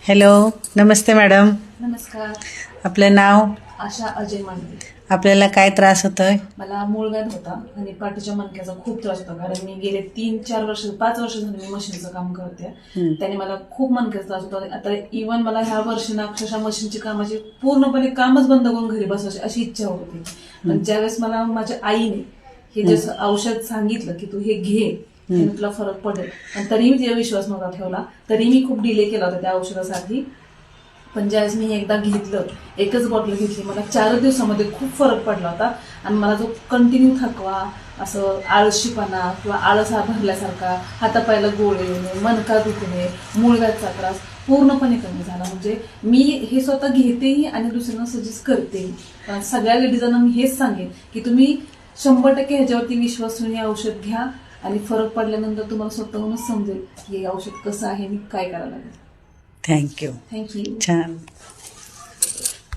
Hello, नमस्ते madam. नमस्कार. आपलं नाव? आशा अजय मांडवे. आपल्याला काय त्रास होतोय? मला मूळव्याध होता आणि पाठीच्या मणक्याचा खूप त्रास होता, कारण मी गेले 3-4 वर्ष 5 वर्ष झाले मी मशीनचं काम करते. त्याने मला खूप मणक्याचा त्रास होता. आता इव्हन मला ह्या वर्षी ना अक्षरशः मशीनची कामाची पूर्णपणे कामच बंद करून घरी बसायची अशी इच्छा होती. पण ज्यावेळेस मला माझ्या आईने हे जसं औषध सांगितलं की तू हे घे, त्याने तुला फरक पडेल, आणि तरीही मी विश्वास नव्हता ठेवला. तरी मी खूप डिले केला होता त्या औषधासाठी. पण ज्यावेळेस मी एकदा घेतलं, एकच बॉटल घेतली, मला 4 दिवसामध्ये खूप फरक पडला होता. आणि मला जो कंटिन्यू थकवा, असं आळशीपणा किंवा आळस भरल्यासारखा, हातापायला गोळे येणे, मणका दुखणे, मूळव्याधचा त्रास पूर्णपणे कमी झाला. म्हणजे मी हे स्वतः घेतेही आणि दुसऱ्यांना सजेस्ट करतेही. कारण सगळ्या लेडीजांना मी हेच सांगेन की तुम्ही 100% ह्याच्यावरती विश्वासून औषध घ्या आणि फरक पडल्यानंतर तुम्हाला स्वतःहूनच समजेल की हे औषध कसं आहे आणि काय करायला लागेल. थँक्यू. थँक्यू. छान.